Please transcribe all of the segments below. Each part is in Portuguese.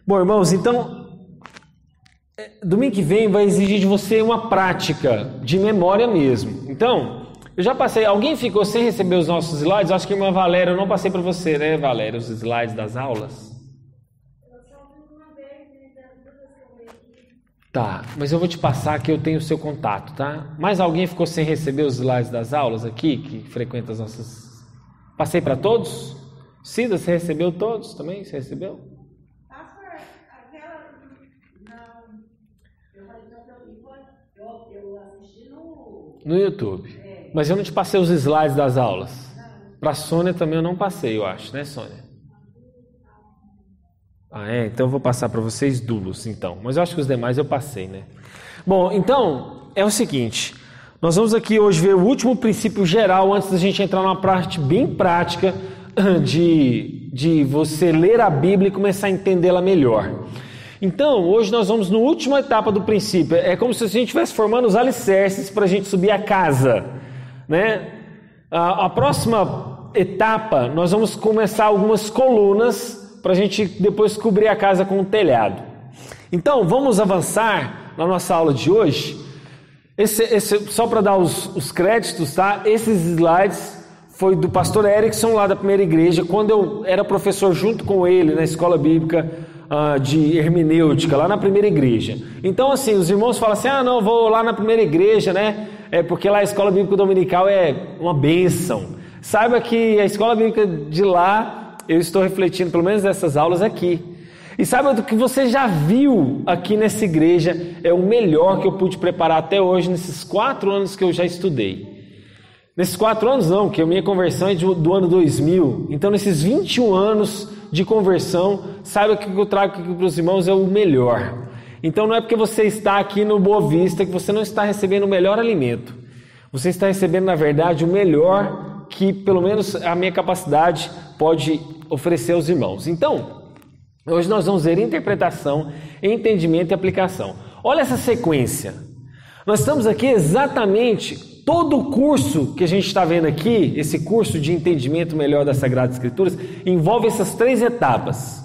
Bom, irmãos, então, domingo que vem vai exigir de você uma prática de memória mesmo. Então, eu já passei, alguém ficou sem receber os nossos slides? Acho que a irmã Valéria, eu não passei para você, né, Valéria, os slides das aulas? Tá, mas eu vou te passar que eu tenho o seu contato, tá? Mais alguém ficou sem receber os slides das aulas aqui, que frequenta as nossas... Passei para todos? Cida, você recebeu todos também? Você recebeu? Eu assisti no YouTube. Mas eu não te passei os slides das aulas. Para a Sônia também eu não passei, eu acho, né, Sônia? Então eu vou passar para vocês dulos, então. Mas eu acho que os demais eu passei, né? Bom, então, é o seguinte. Nós vamos aqui hoje ver o último princípio geral, antes da gente entrar numa parte bem prática de você ler a Bíblia e começar a entendê-la melhor. Então, hoje nós vamos na última etapa do princípio. É como se a gente estivesse formando os alicerces para a gente subir a casa, né? A próxima etapa, nós vamos começar algumas colunas para a gente depois cobrir a casa com o telhado. Então, vamos avançar na nossa aula de hoje. Só para dar os créditos, tá? Esses slides foi do pastor Erickson, lá da primeira igreja, quando eu era professor junto com ele na escola bíblica de hermenêutica, lá na primeira igreja. Então, assim, os irmãos falam assim, não, vou lá na primeira igreja, né? É porque lá a escola bíblica dominical é uma bênção. Saiba que a escola bíblica de lá, eu estou refletindo pelo menos nessas aulas aqui. E saiba do que você já viu aqui nessa igreja, é o melhor que eu pude preparar até hoje, nesses 4 anos que eu já estudei. Nesses 4 anos não, porque a minha conversão é do ano 2000. Então, nesses 21 anos de conversão, saiba que o que eu trago aqui para os irmãos é o melhor. Então, não é porque você está aqui no Boa Vista que você não está recebendo o melhor alimento. Você está recebendo, na verdade, o melhor que, pelo menos, a minha capacidade pode oferecer aos irmãos. Então, hoje nós vamos ver interpretação, entendimento e aplicação. Olha essa sequência. Nós estamos aqui exatamente... Todo o curso que a gente está vendo aqui, esse curso de entendimento melhor das Sagradas Escrituras, envolve essas 3 etapas.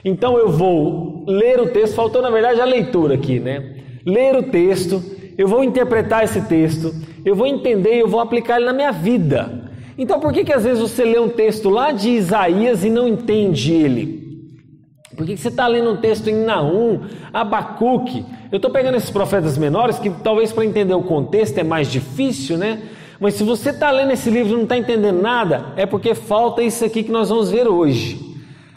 Então eu vou ler o texto, faltou na verdade a leitura aqui, né? Ler o texto, eu vou interpretar esse texto, eu vou entender e eu vou aplicar ele na minha vida. Então por que às vezes você lê um texto lá de Isaías e não entende ele? Por que você está lendo um texto em Naum, Abacuque? Eu estou pegando esses profetas menores, que talvez para entender o contexto é mais difícil, né? Mas se você está lendo esse livro e não está entendendo nada, é porque falta isso aqui que nós vamos ver hoje.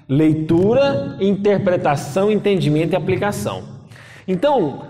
Leitura, interpretação, entendimento e aplicação. Então,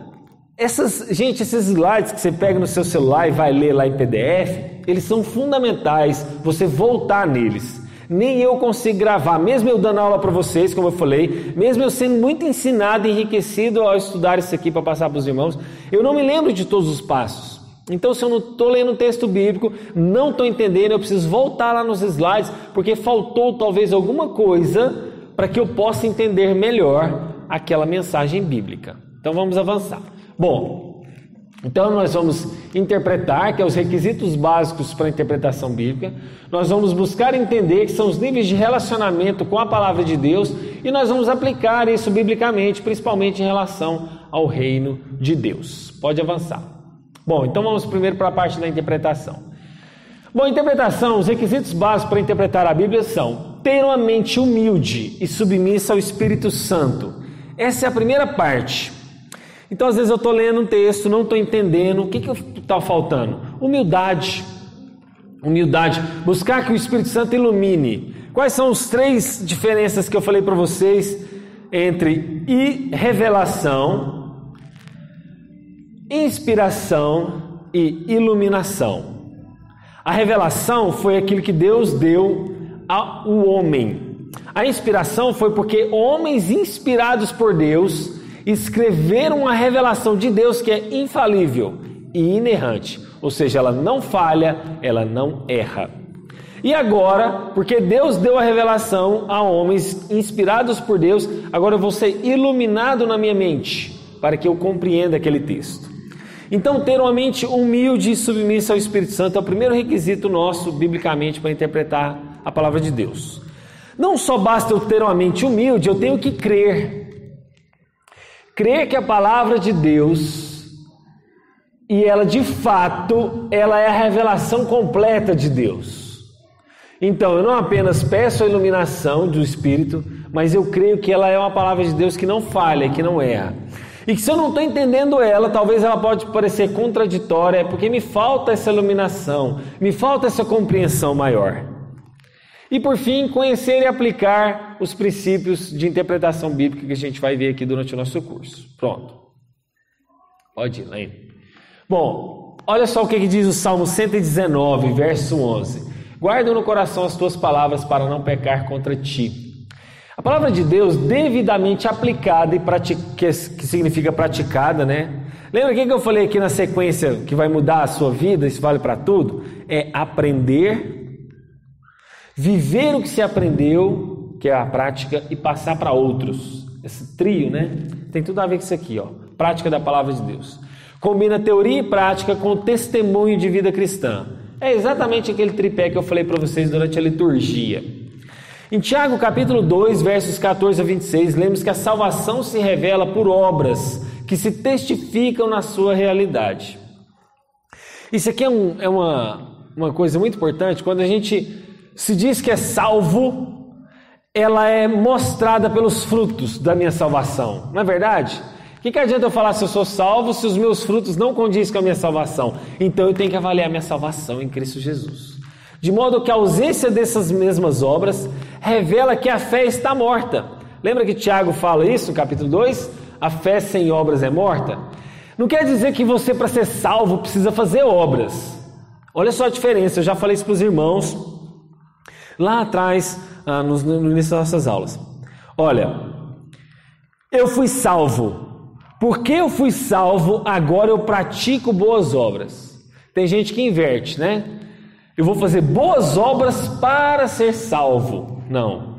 esses slides que você pega no seu celular e vai ler lá em PDF, eles são fundamentais você voltar neles. Nem eu consigo gravar, mesmo eu dando aula para vocês, como eu falei, mesmo eu sendo muito ensinado e enriquecido ao estudar isso aqui para passar para os irmãos, eu não me lembro de todos os passos. Então, se eu não estou lendo um texto bíblico, não estou entendendo, eu preciso voltar lá nos slides, porque faltou talvez alguma coisa para que eu possa entender melhor aquela mensagem bíblica. Então, vamos avançar. Bom, então nós vamos interpretar, que é os requisitos básicos para a interpretação bíblica. Nós vamos buscar entender que são os níveis de relacionamento com a palavra de Deus e nós vamos aplicar isso biblicamente, principalmente em relação ao reino de Deus. Pode avançar. Bom, então vamos primeiro para a parte da interpretação. Bom, interpretação, os requisitos básicos para interpretar a Bíblia são ter uma mente humilde e submissa ao Espírito Santo. Essa é a primeira parte. Então, às vezes eu estou lendo um texto, não estou entendendo, o que está faltando? Humildade. Buscar que o Espírito Santo ilumine. Quais são as 3 diferenças que eu falei para vocês entre revelação, inspiração e iluminação? A revelação foi aquilo que Deus deu ao homem. A inspiração foi porque homens inspirados por Deus escreveram a revelação de Deus, que é infalível e inerrante, ou seja, ela não falha, ela não erra. E agora, porque Deus deu a revelação a homens inspirados por Deus, agora eu vou ser iluminado na minha mente, para que eu compreenda aquele texto. Então, ter uma mente humilde e submissa ao Espírito Santo é o primeiro requisito nosso, biblicamente, para interpretar a palavra de Deus. Não só basta eu ter uma mente humilde, eu tenho que crer. crer que a palavra de Deus, e ela de fato, ela é a revelação completa de Deus. Então, eu não apenas peço a iluminação do Espírito, mas eu creio que ela é uma palavra de Deus que não falha, que não erra. E que se eu não estou entendendo ela, talvez ela pode parecer contraditória, porque me falta essa iluminação, me falta essa compreensão maior. E por fim, conhecer e aplicar os princípios de interpretação bíblica que a gente vai ver aqui durante o nosso curso. Pronto. Pode ir, Laine. Bom, olha só o que diz o Salmo 119, verso 11. Guarda no coração as tuas palavras para não pecar contra ti. A palavra de Deus devidamente aplicada e que significa praticada, né? Lembra o que eu falei aqui na sequência que vai mudar a sua vida, isso vale para tudo? É aprender, viver o que se aprendeu, que é a prática, e passar para outros. Esse trio, né? Tem tudo a ver com isso aqui, ó. Prática da palavra de Deus. Combina teoria e prática com testemunho de vida cristã. É exatamente aquele tripé que eu falei para vocês durante a liturgia. Em Tiago capítulo 2, versos 14 a 26, lembre-se que a salvação se revela por obras que se testificam na sua realidade. Isso aqui é uma coisa muito importante. Quando a gente se diz que é salvo, ela é mostrada pelos frutos da minha salvação. Não é verdade? O que adianta eu falar se eu sou salvo se os meus frutos não condizem com a minha salvação? Então eu tenho que avaliar a minha salvação em Cristo Jesus. De modo que a ausência dessas mesmas obras revela que a fé está morta. Lembra que Tiago fala isso no capítulo 2? A fé sem obras é morta. Não quer dizer que você, para ser salvo, precisa fazer obras. Olha só a diferença, eu já falei isso para os irmãos lá atrás, no início das nossas aulas. Olha, eu fui salvo. Porque eu fui salvo, agora eu pratico boas obras. Tem gente que inverte, né? Eu vou fazer boas obras para ser salvo. Não.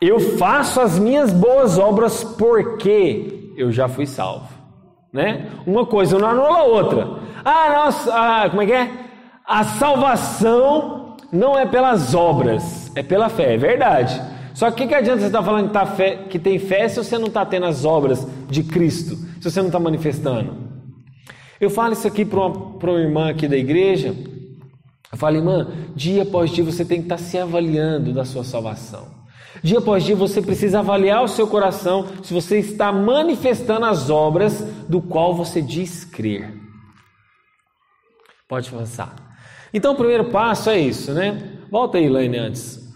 Eu faço as minhas boas obras porque eu já fui salvo, né? Uma coisa não anula a outra. Como é que é? A salvação não é pelas obras, é pela fé, é verdade. Só que adianta você estar falando que tem fé se você não está tendo as obras de Cristo, se você não está manifestando? Eu falo isso aqui para uma irmã aqui da igreja. Eu falo, irmã, dia após dia você tem que estar se avaliando da sua salvação. Dia após dia você precisa avaliar o seu coração se você está manifestando as obras do qual você diz crer. Pode avançar. Então o primeiro passo é isso, né? Volta aí, Laine, antes.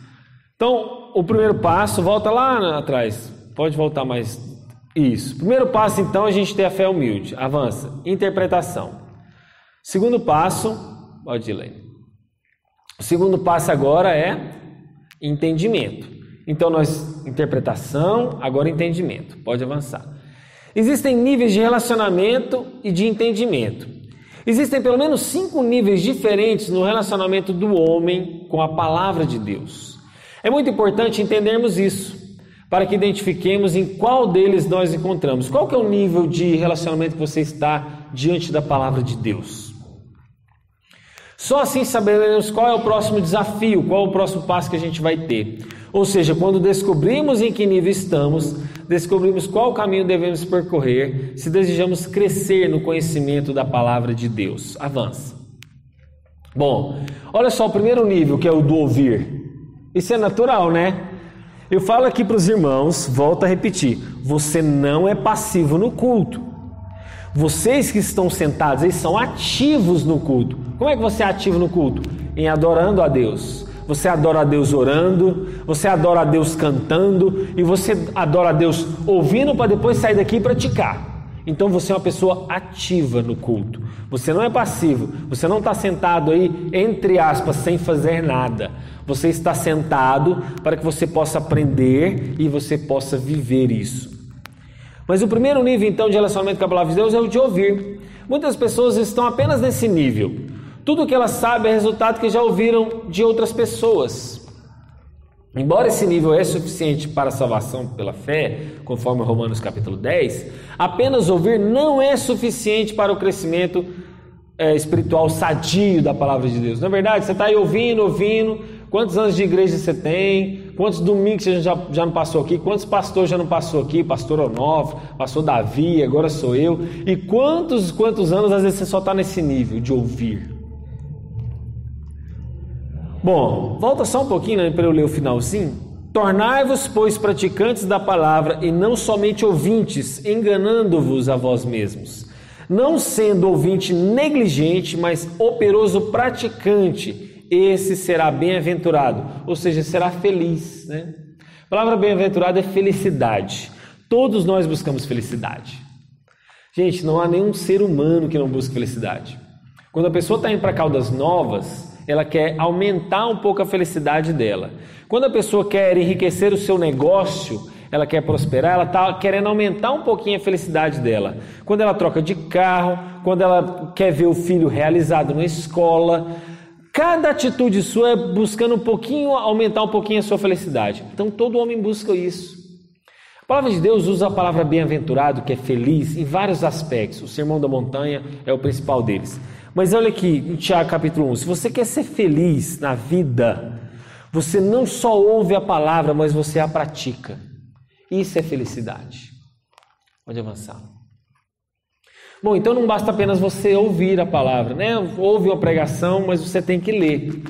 Então, o primeiro passo, volta lá atrás. Pode voltar mais. Isso. Primeiro passo, então, a gente tem a fé humilde. Avança. Interpretação. Segundo passo, pode ir, Laine. O segundo passo agora é entendimento. Então, interpretação, agora entendimento. Pode avançar. Existem níveis de relacionamento e de entendimento. Existem pelo menos 5 níveis diferentes no relacionamento do homem com a palavra de Deus. É muito importante entendermos isso, para que identifiquemos em qual deles nós encontramos. Qual que é o nível de relacionamento que você está diante da palavra de Deus? Só assim saberemos qual é o próximo desafio, qual é o próximo passo que a gente vai ter. Ou seja, quando descobrimos em que nível estamos, descobrimos qual caminho devemos percorrer, se desejamos crescer no conhecimento da palavra de Deus. Avança. Bom, olha só o primeiro nível, que é o do ouvir. Isso é natural, né? Eu falo aqui para os irmãos, volto a repetir, você não é passivo no culto. Vocês que estão sentados, eles são ativos no culto. Como é que você é ativo no culto? Em adorando a Deus. Você adora a Deus orando, você adora a Deus cantando e você adora a Deus ouvindo para depois sair daqui e praticar. Então você é uma pessoa ativa no culto. Você não é passivo, você não está sentado aí, entre aspas, sem fazer nada. Você está sentado para que você possa aprender e você possa viver isso. Mas o primeiro nível, então, de relacionamento com a palavra de Deus é o de ouvir. Muitas pessoas estão apenas nesse nível. Tudo o que elas sabem é resultado que já ouviram de outras pessoas. Embora esse nível é suficiente para a salvação pela fé, conforme Romanos capítulo 10, apenas ouvir não é suficiente para o crescimento espiritual sadio da palavra de Deus. Na verdade, você está aí ouvindo, Quantos anos de igreja você tem? Quantos domingos você já não passou aqui? Quantos pastores já não passou aqui? Pastor Onofre, pastor Davi, agora sou eu. E quantos anos às vezes você só está nesse nível de ouvir? Bom, volta só um pouquinho, né, para eu ler o finalzinho. Tornai-vos, pois, praticantes da palavra e não somente ouvintes, enganando-vos a vós mesmos. Não sendo ouvinte negligente, mas operoso praticante, esse será bem-aventurado, ou seja, será feliz, né? A palavra bem-aventurado é felicidade. Todos nós buscamos felicidade. Gente, não há nenhum ser humano que não busque felicidade. Quando a pessoa está indo para Caldas Novas, ela quer aumentar um pouco a felicidade dela. Quando a pessoa quer enriquecer o seu negócio, ela quer prosperar, ela está querendo aumentar um pouquinho a felicidade dela. Quando ela troca de carro, quando ela quer ver o filho realizado na escola, cada atitude sua é buscando um pouquinho, aumentar um pouquinho a sua felicidade. Então todo homem busca isso. A palavra de Deus usa a palavra bem-aventurado, que é feliz, em vários aspectos. O Sermão da Montanha é o principal deles. Mas olha aqui, em Tiago capítulo 1, se você quer ser feliz na vida, você não só ouve a palavra, mas você a pratica. Isso é felicidade. Pode avançar. Bom, então não basta apenas você ouvir a palavra, né? Ouve uma pregação, mas você tem que ler.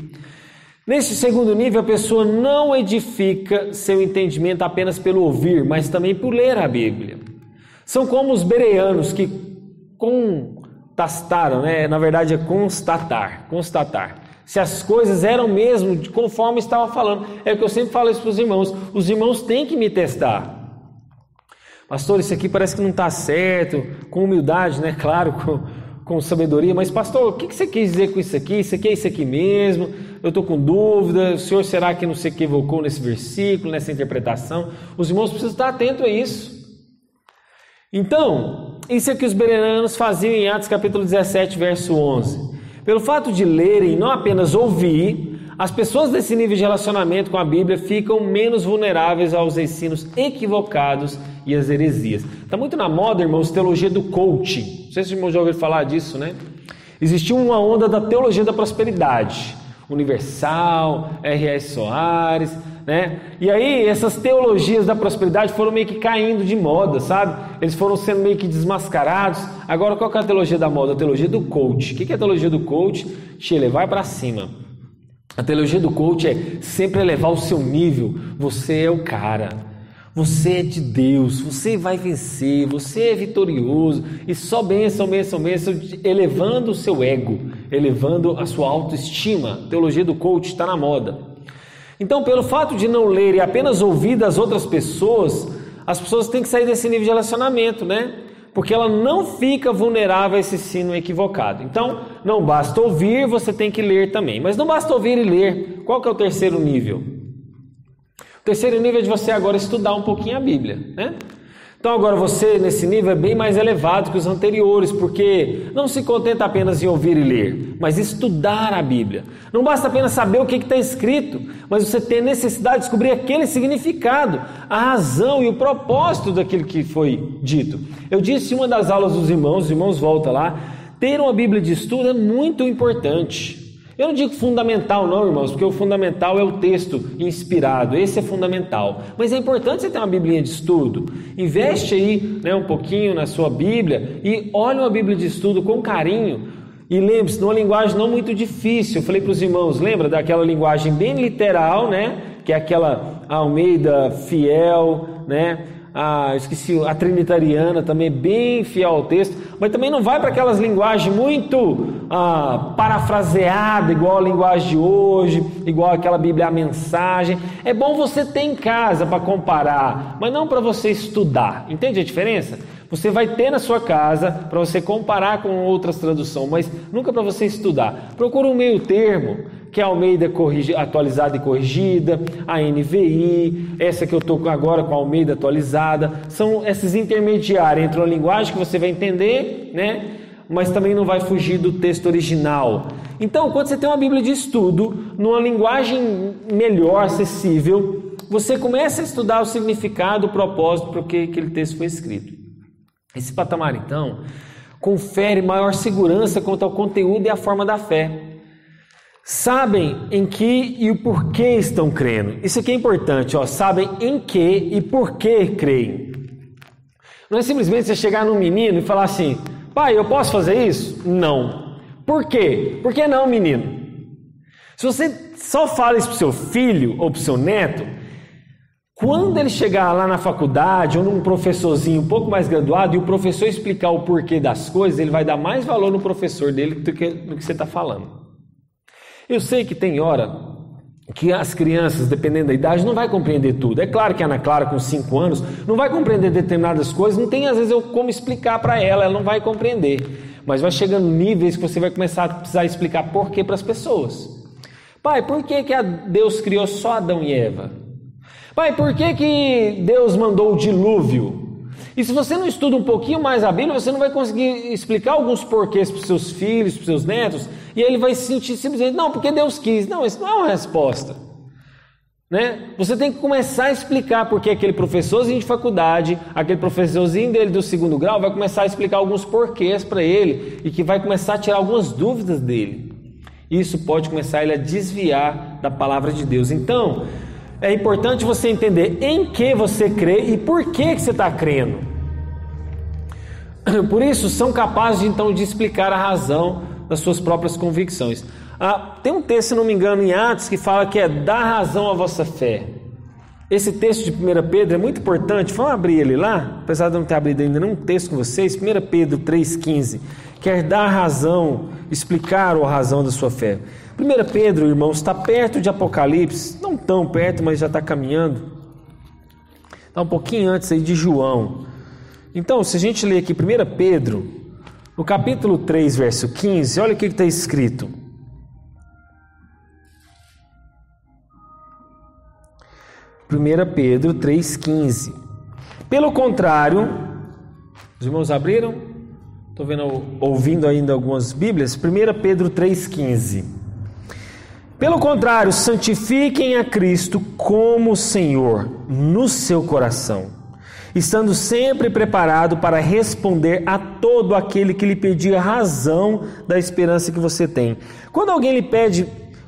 Neste segundo nível, a pessoa não edifica seu entendimento apenas pelo ouvir, mas também por ler a Bíblia. São como os bereanos que constatam, né? Na verdade é constatar. Se as coisas eram mesmo conforme estava falando. É o que eu sempre falo isso para os irmãos. Os irmãos têm que me testar. Pastor, isso aqui parece que não está certo. Com humildade, né? Claro, com sabedoria. Mas pastor, o que você quis dizer com isso aqui? Isso aqui é isso aqui mesmo? Eu estou com dúvida. O senhor será que não se equivocou nesse versículo, nessa interpretação? Os irmãos precisam estar atentos a isso. Então, isso é que os bereanos faziam em Atos capítulo 17, verso 11. Pelo fato de lerem, não apenas ouvir, as pessoas desse nível de relacionamento com a Bíblia ficam menos vulneráveis aos ensinos equivocados e às heresias. Está muito na moda, irmãos, teologia do coaching. Não sei se os irmãos já ouviram falar disso, né? Existiu uma onda da teologia da prosperidade. Universal, R.S. Soares, né? E aí essas teologias da prosperidade foram meio que caindo de moda, sabe? Eles foram sendo meio que desmascarados. Agora qual que é a teologia da moda? A teologia do coach. O que é a teologia do coach? Te elevar para cima. A teologia do coach é sempre elevar o seu nível. Você é o cara. Você é de Deus. Você vai vencer. Você é vitorioso. E só bênção, elevando o seu ego, elevando a sua autoestima. A teologia do coach está na moda. Então, pelo fato de não ler e apenas ouvir das outras pessoas, as pessoas têm que sair desse nível de relacionamento, né? Porque ela não fica vulnerável a esse ensino equivocado. Então, não basta ouvir, você tem que ler também. Mas não basta ouvir e ler. Qual que é o terceiro nível? O terceiro nível é de você agora estudar um pouquinho a Bíblia, né? Então agora você nesse nível é bem mais elevado que os anteriores, porque não se contenta apenas em ouvir e ler, mas estudar a Bíblia. Não basta apenas saber o que está escrito, mas você tem necessidade de descobrir aquele significado, a razão e o propósito daquilo que foi dito. Eu disse em uma das aulas dos irmãos, os irmãos voltam lá, ter uma Bíblia de estudo é muito importante. Eu não digo fundamental não, irmãos, porque o fundamental é o texto inspirado, esse é fundamental. Mas é importante você ter uma biblinha de estudo. Investe aí, né, um pouquinho na sua Bíblia e olhe uma Bíblia de estudo com carinho. E lembre-se, numa linguagem não muito difícil. Eu falei para os irmãos, lembra daquela linguagem bem literal, né? Que é aquela Almeida Fiel, né? Esqueci, a Trinitariana também bem fiel ao texto, mas também não vai para aquelas linguagens muito parafraseada, igual a linguagem de hoje, igual aquela Bíblia a Mensagem. É bom você ter em casa para comparar, mas não para você estudar. Entende a diferença? Você vai ter na sua casa para você comparar com outras traduções, mas nunca para você estudar. Procura um meio termo, que é a Almeida atualizada e corrigida, a NVI, essa que eu estou agora com a Almeida atualizada. São esses intermediários entre uma linguagem que você vai entender, né? Mas também não vai fugir do texto original. Então, quando você tem uma Bíblia de estudo, numa linguagem melhor, acessível, você começa a estudar o significado, o propósito para que aquele texto foi escrito. Esse patamar, então, confere maior segurança quanto ao conteúdo e à forma da fé. sabem em que e o porquê estão crendo. Isso aqui é importante, ó. Sabem em que e por que creem. Não é simplesmente você chegar num menino e falar assim: pai, eu posso fazer isso? Não. Por quê? Por que não, menino? Se você só fala isso para o seu filho ou para o seu neto, quando ele chegar lá na faculdade ou num professorzinho um pouco mais graduado e o professor explicar o porquê das coisas, ele vai dar mais valor no professor dele do que você está falando. Eu sei que tem hora que as crianças, dependendo da idade, não vai compreender tudo. É claro que a Ana Clara, com 5 anos, não vai compreender determinadas coisas, não tem às vezes como explicar para ela não vai compreender. Mas vai chegando níveis que você vai começar a precisar explicar porquê para as pessoas. Pai, por que Deus criou só Adão e Eva? Pai, por que Deus mandou o dilúvio? E se você não estuda um pouquinho mais a Bíblia, você não vai conseguir explicar alguns porquês para os seus filhos, para os seus netos, e aí ele vai se sentir simplesmente, não, porque Deus quis. Não, isso não é uma resposta. Né? Você tem que começar a explicar porque aquele professorzinho de faculdade, aquele professorzinho dele do 2º grau, vai começar a explicar alguns porquês para ele, e que vai começar a tirar algumas dúvidas dele. Isso pode começar ele a desviar da palavra de Deus. Então, é importante você entender em que você crê e por que você está crendo. Por isso, são capazes então de explicar a razão das suas próprias convicções. Tem um texto, se não me engano, em Atos, que fala que é dar razão à vossa fé. Esse texto de 1 Pedro é muito importante. Vamos abrir ele lá, apesar de eu não ter abrido ainda nenhum texto com vocês. 1 Pedro 3,15. Quer dar razão, explicar a razão da sua fé. 1 Pedro, irmãos, está perto de Apocalipse, não tão perto, mas já está caminhando. Está um pouquinho antes aí de João. Então, se a gente ler aqui 1 Pedro, no capítulo 3, verso 15, olha o que está escrito. Pedro 3,15. Pelo contrário, os irmãos abriram? Estou ouvindo ainda algumas Bíblias. 1 Pedro 3,15. Pelo contrário, santifiquem a Cristo como Senhor no seu coração, estando sempre preparado para responder a todo aquele que lhe pedir razão da esperança que você tem. Quando alguém lhe pede,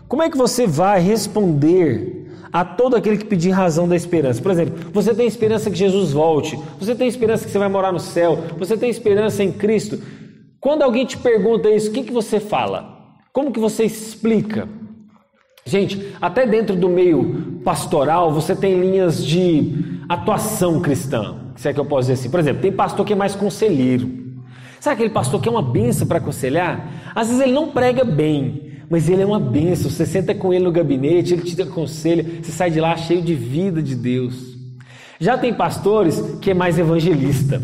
como é que você vai responder a todo aquele que pedir razão da esperança? Por exemplo, você tem esperança que Jesus volte, você tem esperança que você vai morar no céu, você tem esperança em Cristo. Quando alguém te pergunta isso, o que você fala? Como que você explica? Gente, até dentro do meio pastoral, você tem linhas de atuação cristã, se é que eu posso dizer assim. Por exemplo, tem pastor que é mais conselheiro. Sabe aquele pastor que é uma bênção para aconselhar? Às vezes ele não prega bem, mas ele é uma bênção. Você senta com ele no gabinete, ele te aconselha, você sai de lá cheio de vida de Deus. Já tem pastores que é mais evangelista.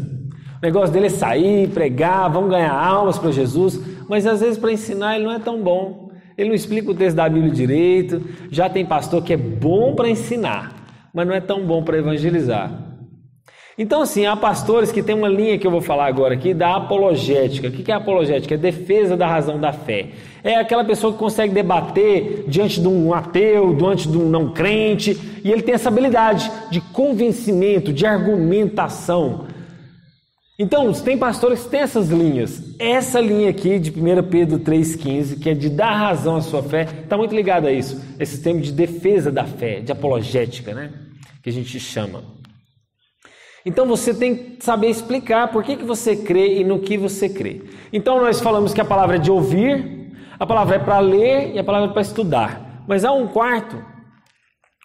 O negócio dele é sair, pregar, vão ganhar almas para Jesus, mas às vezes para ensinar ele não é tão bom. Ele não explica o texto da Bíblia direito. Já tem pastor que é bom para ensinar, mas não é tão bom para evangelizar. Então, assim, há pastores que tem uma linha que eu vou falar agora aqui, da apologética. O que é apologética? É defesa da razão da fé. É aquela pessoa que consegue debater diante de um ateu, diante de um não crente, e ele tem essa habilidade de convencimento, de argumentação. Então, tem pastores que têm essas linhas. Essa linha aqui de 1 Pedro 3,15, que é de dar razão à sua fé, está muito ligado a isso. Esse termo de defesa da fé, de apologética, né? Que a gente chama. Então, você tem que saber explicar por que você crê e no que você crê. Então, nós falamos que a palavra é de ouvir, a palavra é para ler e a palavra é para estudar. Mas há um quarto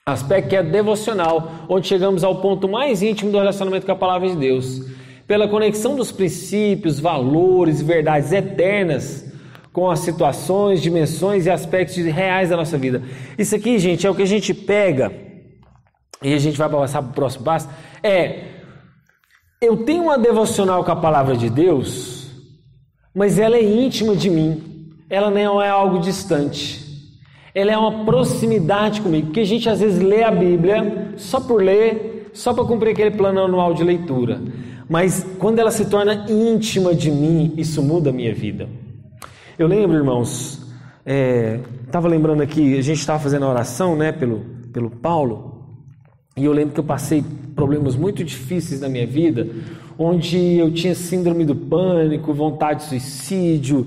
aspecto que é devocional, onde chegamos ao ponto mais íntimo do relacionamento com a palavra de Deus. Pela conexão dos princípios, valores e verdades eternas com as situações, dimensões e aspectos reais da nossa vida. Isso aqui, gente, é o que a gente pega e a gente vai passar para o próximo passo. Eu tenho uma devocional com a palavra de Deus, mas ela é íntima de mim. Ela não é algo distante. Ela é uma proximidade comigo. Porque a gente às vezes lê a Bíblia só por ler, só para cumprir aquele plano anual de leitura. Mas quando ela se torna íntima de mim, isso muda a minha vida. Eu lembro, irmãos, estava lembrando aqui, a gente estava fazendo a oração, né, pelo Paulo, e eu lembro que eu passei problemas muito difíceis na minha vida, onde eu tinha síndrome do pânico, vontade de suicídio,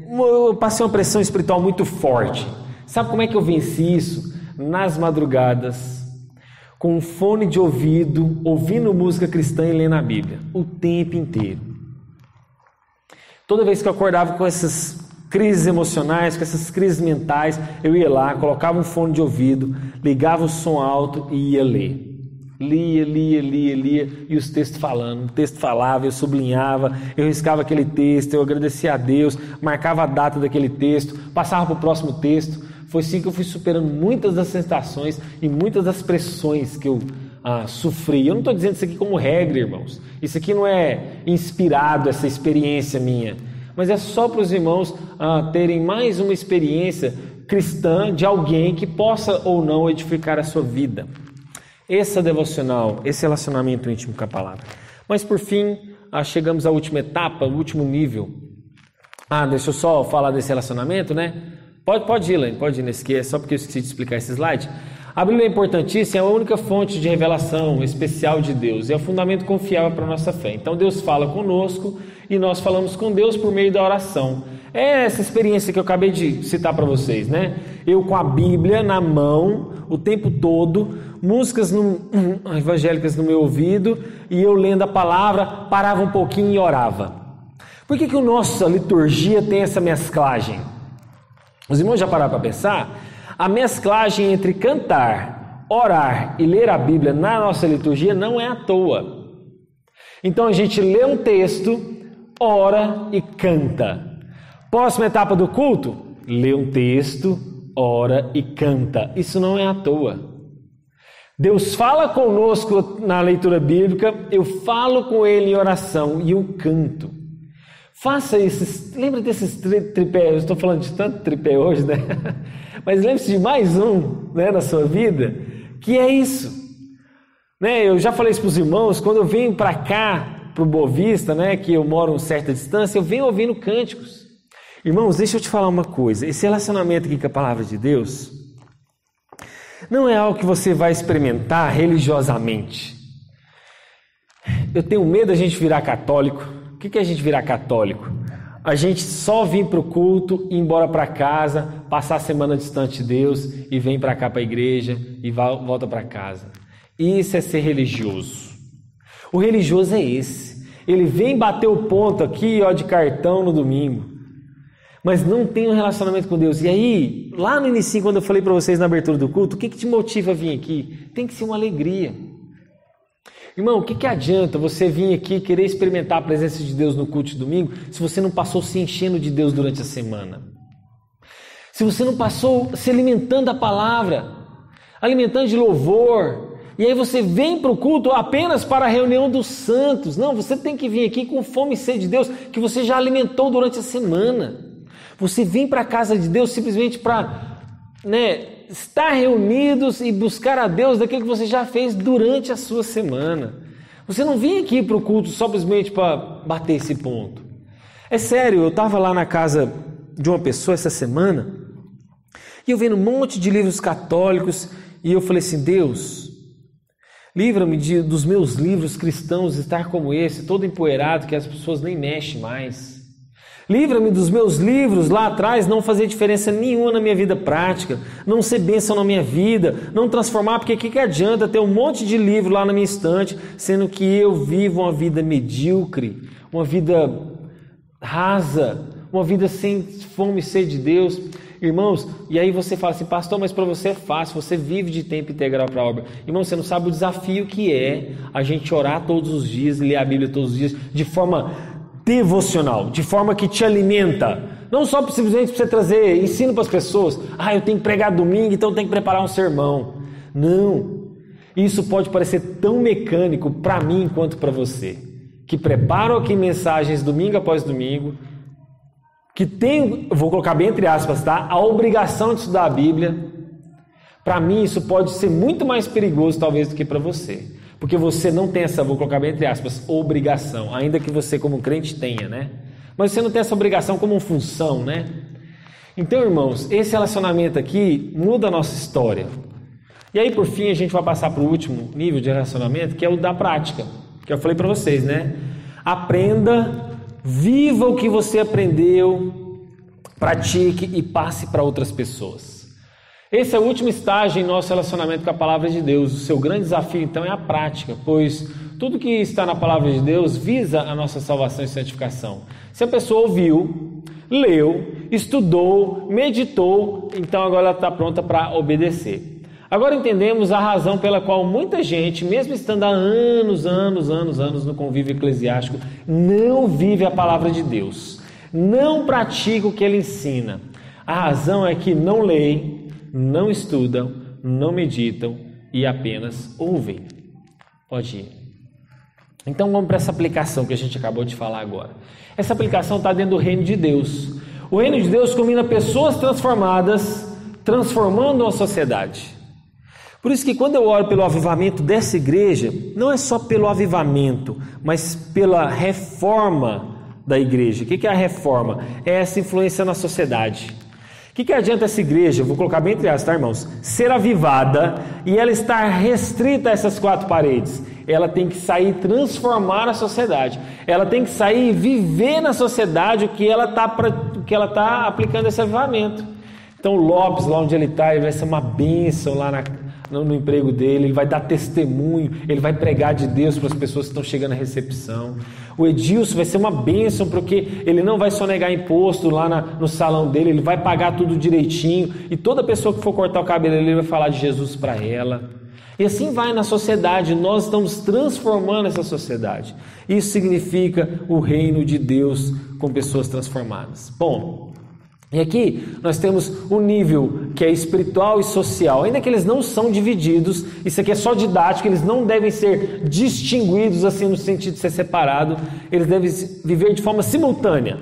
eu passei uma pressão espiritual muito forte. Sabe como é que eu venci isso? Nas madrugadas, com um fone de ouvido, ouvindo música cristã e lendo a Bíblia, o tempo inteiro. Toda vez que eu acordava com essas crises emocionais, com essas crises mentais, eu ia lá, colocava um fone de ouvido, ligava o som alto e ia ler. Lia, e os textos falando, o texto falava, eu sublinhava, eu riscava aquele texto, eu agradecia a Deus, marcava a data daquele texto, passava para o próximo texto. Foi assim que eu fui superando muitas das sensações e muitas das pressões que eu sofri. Eu não estou dizendo isso aqui como regra, irmãos, isso aqui não é inspirado, essa experiência minha, mas é só para os irmãos terem mais uma experiência cristã de alguém que possa ou não edificar a sua vida. Essa devocional, esse relacionamento íntimo com a palavra. Mas por fim, chegamos à última etapa, o último nível. Deixa eu só falar desse relacionamento, né? Pode ir, Lane, pode ir nesse que é só porque eu esqueci de explicar esse slide. A Bíblia é importantíssima, é a única fonte de revelação especial de Deus, é o fundamento confiável para a nossa fé. Então Deus fala conosco e nós falamos com Deus por meio da oração. É essa experiência que eu acabei de citar para vocês, né? Eu com a Bíblia na mão, o tempo todo, músicas evangélicas no meu ouvido, e eu lendo a palavra, parava um pouquinho e orava. Por que a nossa liturgia tem essa mesclagem? Os irmãos já pararam para pensar? A mesclagem entre cantar, orar e ler a Bíblia na nossa liturgia não é à toa. Então a gente lê um texto, ora e canta. Próxima etapa do culto, lê um texto, ora e canta. Isso não é à toa. Deus fala conosco na leitura bíblica, eu falo com Ele em oração e eu canto. Faça esses, lembra desses tripés, eu estou falando de tanto tripé hoje, né? Mas lembre-se de mais um, né, na sua vida, que é isso. Né? Eu já falei isso para os irmãos, quando eu venho para cá, para o Boa Vista, né, que eu moro a uma certa distância, eu venho ouvindo cânticos. Irmãos, deixa eu te falar uma coisa, esse relacionamento aqui com a palavra de Deus não é algo que você vai experimentar religiosamente. Eu tenho medo da gente virar católico. O que é a gente virar católico? A gente só vir para o culto, ir embora para casa, passar a semana distante de Deus e vem para cá para a igreja e volta para casa. Isso é ser religioso. O religioso é esse. Ele vem bater o ponto aqui, ó, de cartão no domingo, mas não tem um relacionamento com Deus. E aí, lá no início, quando eu falei para vocês na abertura do culto, o que te motiva a vir aqui? Tem que ser uma alegria. Irmão, o que adianta você vir aqui e querer experimentar a presença de Deus no culto de domingo se você não passou se enchendo de Deus durante a semana? Se você não passou se alimentando da palavra, alimentando de louvor, e aí você vem para o culto apenas para a reunião dos santos. Não, você tem que vir aqui com fome e sede de Deus, que você já alimentou durante a semana. Você vem para a casa de Deus simplesmente para, estar reunidos e buscar a Deus daquilo que você já fez durante a sua semana. Você não vem aqui para o culto simplesmente para bater esse ponto. É sério, eu estava lá na casa de uma pessoa essa semana e eu vendo um monte de livros católicos e eu falei assim: Deus, livra-me dos meus livros cristãos estar como esse, todo empoeirado, que as pessoas nem mexem mais. Livra-me dos meus livros lá atrás não fazer diferença nenhuma na minha vida prática, não ser bênção na minha vida, não transformar, porque o que adianta ter um monte de livro lá na minha estante, sendo que eu vivo uma vida medíocre, uma vida rasa, uma vida sem fome e sede de Deus. Irmãos, e aí você fala assim: pastor, mas para você é fácil, você vive de tempo integral para a obra. Irmão, você não sabe o desafio que é a gente orar todos os dias, ler a Bíblia todos os dias, de forma devocional, de forma que te alimenta, não só simplesmente para você trazer ensino para as pessoas. Eu tenho que pregar domingo, então eu tenho que preparar um sermão. Não, isso pode parecer tão mecânico para mim quanto para você, que preparam aqui mensagens domingo após domingo, que tem, vou colocar bem entre aspas, tá? A obrigação de estudar a Bíblia. Para mim isso pode ser muito mais perigoso talvez do que para você. Porque você não tem essa, vou colocar bem entre aspas, obrigação, ainda que você como crente tenha, né? Mas você não tem essa obrigação como uma função, né? Então, irmãos, esse relacionamento aqui muda a nossa história. E aí, por fim, a gente vai passar para o último nível de relacionamento, que é o da prática, que eu falei para vocês, né? Aprenda, viva o que você aprendeu pratique e passe para outras pessoas. Esse é o último estágio em nosso relacionamento com a palavra de Deus. O seu grande desafio, então, é a prática, pois tudo que está na palavra de Deus visa a nossa salvação e santificação. Se a pessoa ouviu, leu, estudou, meditou, então agora ela está pronta para obedecer. Agora entendemos a razão pela qual muita gente, mesmo estando há anos no convívio eclesiástico, não vive a palavra de Deus, não pratica o que ele ensina. A razão é que não leem, não estudam, não meditam e apenas ouvem. Pode ir. Então vamos para essa aplicação que a gente acabou de falar agora. Essa aplicação está dentro do reino de Deus. O reino de Deus combina pessoas transformadas, transformando a sociedade. Por isso que quando eu oro pelo avivamento dessa igreja, não é só pelo avivamento, mas pela reforma da igreja. O que é a reforma? É essa influência na sociedade. O que adianta essa igreja, vou colocar bem entre aspas, tá, irmãos? Ser avivada e ela estar restrita a essas quatro paredes. Ela tem que sair e transformar a sociedade. Ela tem que sair e viver na sociedade o que ela está aplicando esse avivamento. Então o Lopes, lá onde ele está, ele vai ser uma bênção lá no emprego dele, ele vai dar testemunho, ele vai pregar de Deus para as pessoas que estão chegando à recepção. O Edilson vai ser uma bênção, porque ele não vai sonegar imposto lá no salão dele, ele vai pagar tudo direitinho, e toda pessoa que for cortar o cabelo dele vai falar de Jesus para ela. E assim vai na sociedade, nós estamos transformando essa sociedade. Isso significa o reino de Deus com pessoas transformadas. Bom, e aqui nós temos um nível que é espiritual e social, ainda que eles não são divididos, isso aqui é só didático, eles não devem ser distinguidos assim no sentido de ser separado, eles devem viver de forma simultânea,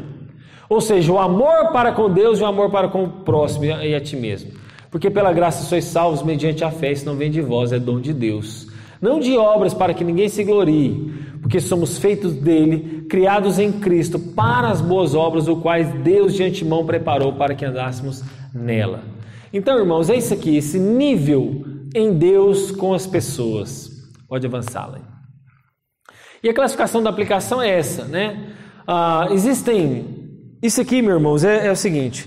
ou seja, o amor para com Deus e o amor para com o próximo e a ti mesmo, porque pela graça sois salvos mediante a fé, isso não vem de vós, é dom de Deus, não de obras para que ninguém se glorie, porque somos feitos dele, criados em Cristo, para as boas obras, o quais Deus de antemão preparou para que andássemos nela. Então, irmãos, é isso aqui, esse nível em Deus com as pessoas. Pode avançar lá. E a classificação da aplicação é essa, né? Isso aqui, meus irmãos, é o seguinte.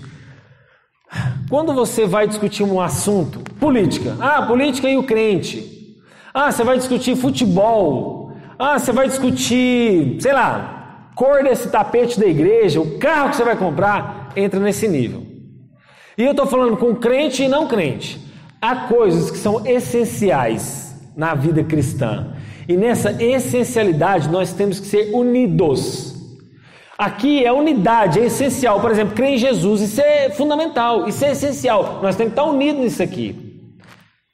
Quando você vai discutir um assunto, política. Política e o crente. Você vai discutir futebol. Você vai discutir, sei lá, cor desse tapete da igreja, o carro que você vai comprar, entra nesse nível. E eu estou falando com crente e não crente. Há coisas que são essenciais na vida cristã. E nessa essencialidade nós temos que ser unidos. Aqui é unidade, é essencial. Por exemplo, crer em Jesus, isso é fundamental, isso é essencial. Nós temos que estar unidos nisso aqui.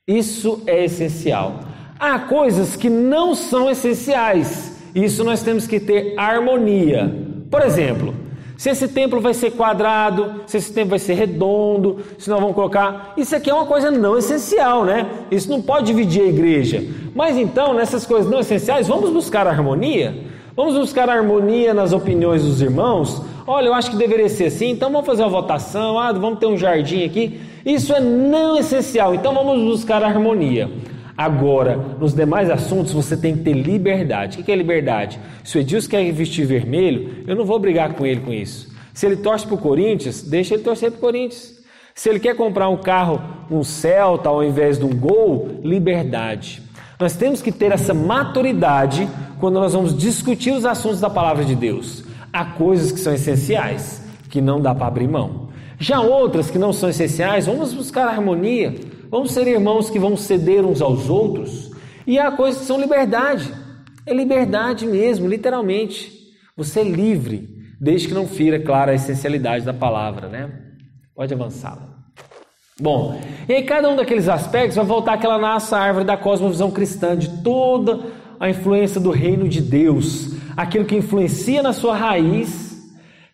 Isso é essencial. Há coisas que não são essenciais. Isso nós temos que ter harmonia. Por exemplo, se esse templo vai ser quadrado, se esse templo vai ser redondo, se nós vamos colocar... Isso aqui é uma coisa não essencial, né? Isso não pode dividir a igreja. Mas então, nessas coisas não essenciais, vamos buscar harmonia? Vamos buscar harmonia nas opiniões dos irmãos? Olha, eu acho que deveria ser assim, então vamos fazer uma votação, vamos ter um jardim aqui. Isso é não essencial, então vamos buscar harmonia. Agora, nos demais assuntos, você tem que ter liberdade. O que é liberdade? Se o Edilson quer vestir vermelho, eu não vou brigar com ele com isso. Se ele torce para o Corinthians, deixa ele torcer para o Corinthians. Se ele quer comprar um carro, um Celta ao invés de um Gol, liberdade. Nós temos que ter essa maturidade quando nós vamos discutir os assuntos da palavra de Deus. Há coisas que são essenciais, que não dá para abrir mão. Já outras que não são essenciais, vamos buscar harmonia. Vamos ser irmãos que vão ceder uns aos outros. E há coisas que são liberdade. É liberdade mesmo, literalmente. Você é livre, desde que não fira, claro, a essencialidade da palavra, né? Pode avançar. Bom, e aí cada um daqueles aspectos vai voltar àquela nossa árvore da cosmovisão cristã, de toda a influência do reino de Deus. Aquilo que influencia na sua raiz,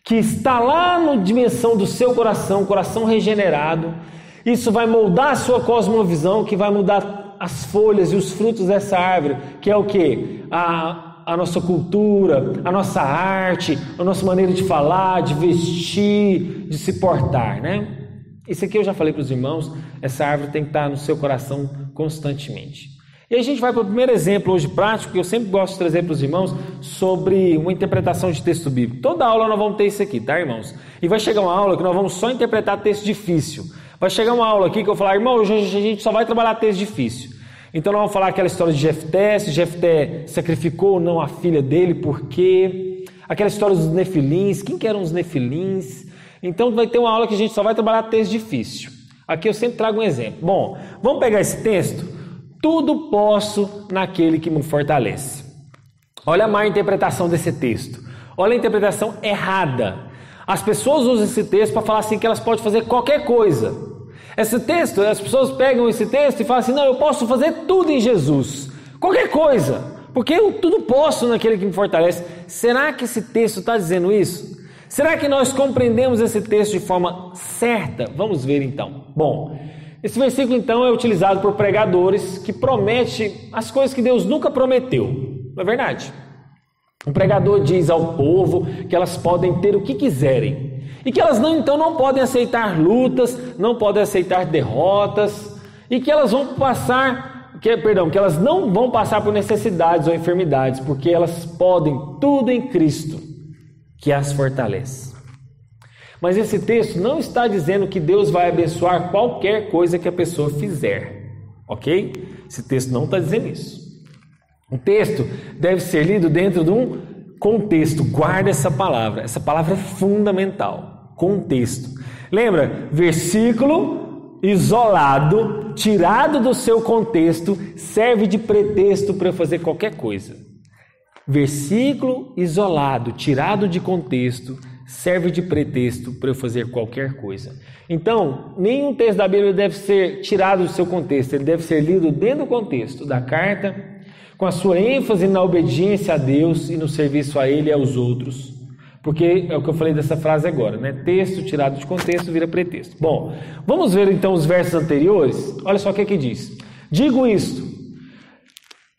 que está lá na dimensão do seu coração, coração regenerado. Isso vai moldar a sua cosmovisão, que vai mudar as folhas e os frutos dessa árvore, que é o quê? A nossa cultura, a nossa arte, a nossa maneira de falar, de vestir, de se portar, né? Isso aqui eu já falei para os irmãos, essa árvore tem que estar no seu coração constantemente. E a gente vai para o primeiro exemplo hoje prático, que eu sempre gosto de trazer para os irmãos, sobre uma interpretação de texto bíblico. Toda aula nós vamos ter isso aqui, tá, irmãos? E vai chegar uma aula que nós vamos só interpretar texto difícil. Vai chegar uma aula aqui que eu vou falar, irmão, hoje a gente só vai trabalhar texto difícil. Então nós vamos falar aquela história de Jefté, se Jefté sacrificou ou não a filha dele, por quê? Aquela história dos nefilins, quem que eram os nefilins? Então vai ter uma aula que a gente só vai trabalhar texto difícil. Aqui eu sempre trago um exemplo. Bom, vamos pegar esse texto? Tudo posso naquele que me fortalece. Olha a má interpretação desse texto. Olha a interpretação errada. As pessoas usam esse texto para falar assim que elas podem fazer qualquer coisa. Esse texto, as pessoas pegam esse texto e falam assim, não, eu posso fazer tudo em Jesus. Qualquer coisa. Porque eu tudo posso naquele que me fortalece. Será que esse texto está dizendo isso? Será que nós compreendemos esse texto de forma certa? Vamos ver então. Bom, esse versículo então é utilizado por pregadores que prometem as coisas que Deus nunca prometeu. Não é verdade? Um pregador diz ao povo que elas podem ter o que quiserem e que elas não podem aceitar lutas, não podem aceitar derrotas e que elas vão passar, que elas não vão passar por necessidades ou enfermidades, porque elas podem tudo em Cristo que as fortalece. Mas esse texto não está dizendo que Deus vai abençoar qualquer coisa que a pessoa fizer, ok? Esse texto não está dizendo isso. O texto deve ser lido dentro de um contexto. Guarda essa palavra é fundamental. Contexto. Lembra? Versículo isolado, tirado do seu contexto, serve de pretexto para eu fazer qualquer coisa. Versículo isolado, tirado de contexto, serve de pretexto para eu fazer qualquer coisa. Então, nenhum texto da Bíblia deve ser tirado do seu contexto, ele deve ser lido dentro do contexto da carta, com a sua ênfase na obediência a Deus e no serviço a Ele e aos outros. Porque é o que eu falei dessa frase agora, né? Texto tirado de contexto vira pretexto. Bom, vamos ver então os versos anteriores. Olha só o que diz. Digo isto,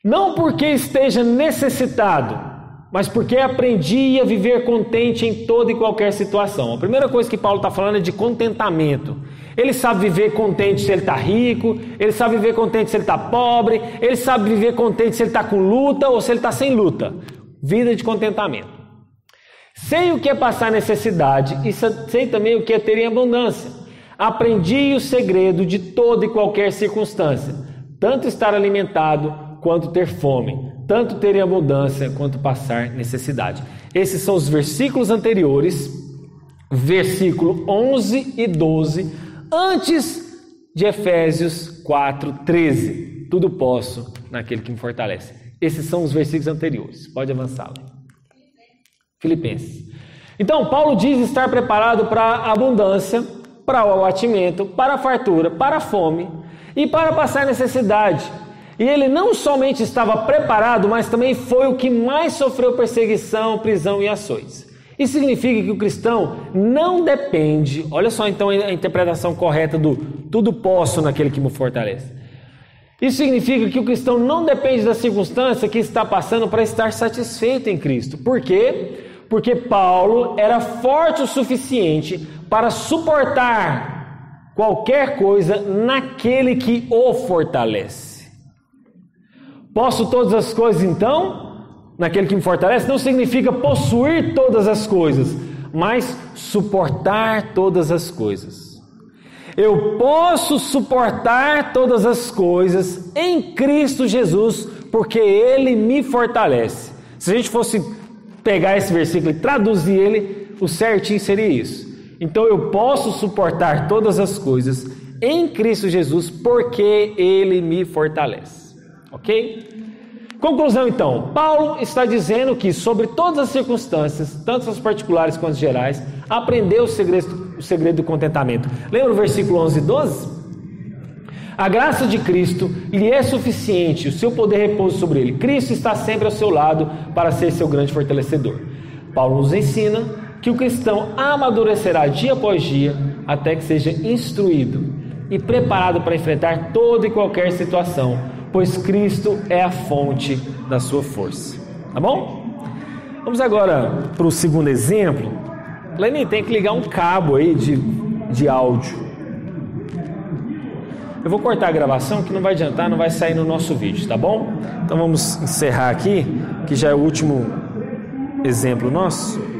não porque esteja necessitado, mas porque aprendi a viver contente em toda e qualquer situação. A primeira coisa que Paulo está falando é de contentamento. Ele sabe viver contente se ele está rico, ele sabe viver contente se ele está pobre, ele sabe viver contente se ele está com luta ou se ele está sem luta. Vida de contentamento. Sei o que é passar necessidade e sei também o que é ter em abundância. Aprendi o segredo de toda e qualquer circunstância, tanto estar alimentado quanto ter fome, tanto ter em abundância quanto passar necessidade. Esses são os versículos anteriores, versículo 11 e 12, antes de Efésios 4:13. Tudo posso naquele que me fortalece. Esses são os versículos anteriores. Pode avançar. Filipenses. Então, Paulo diz estar preparado para a abundância, para o abatimento, para a fartura, para a fome e para passar necessidade. E ele não somente estava preparado, mas também foi o que mais sofreu perseguição, prisão e açoites. Isso significa que o cristão não depende, olha só então a interpretação correta do tudo posso naquele que me fortalece. Isso significa que o cristão não depende da circunstância que está passando para estar satisfeito em Cristo. Por quê? Porque Paulo era forte o suficiente para suportar qualquer coisa naquele que o fortalece. Posso todas as coisas então, naquele que me fortalece, não significa possuir todas as coisas, mas suportar todas as coisas. Eu posso suportar todas as coisas em Cristo Jesus, porque Ele me fortalece. Se a gente fosse pegar esse versículo e traduzir ele, o certinho seria isso. Então eu posso suportar todas as coisas em Cristo Jesus, porque Ele me fortalece. Ok? Conclusão então, Paulo está dizendo que sobre todas as circunstâncias, tanto as particulares quanto as gerais, aprendeu o segredo do contentamento. Lembra o versículo 11 e 12? A graça de Cristo lhe é suficiente, o seu poder repousa sobre ele. Cristo está sempre ao seu lado para ser seu grande fortalecedor. Paulo nos ensina que o cristão amadurecerá dia após dia até que seja instruído e preparado para enfrentar toda e qualquer situação, pois Cristo é a fonte da sua força. Tá bom? Vamos agora para o segundo exemplo. Leni, tem que ligar um cabo aí de áudio. Eu vou cortar a gravação que não vai adiantar, não vai sair no nosso vídeo, tá bom? Então vamos encerrar aqui, que já é o último exemplo nosso.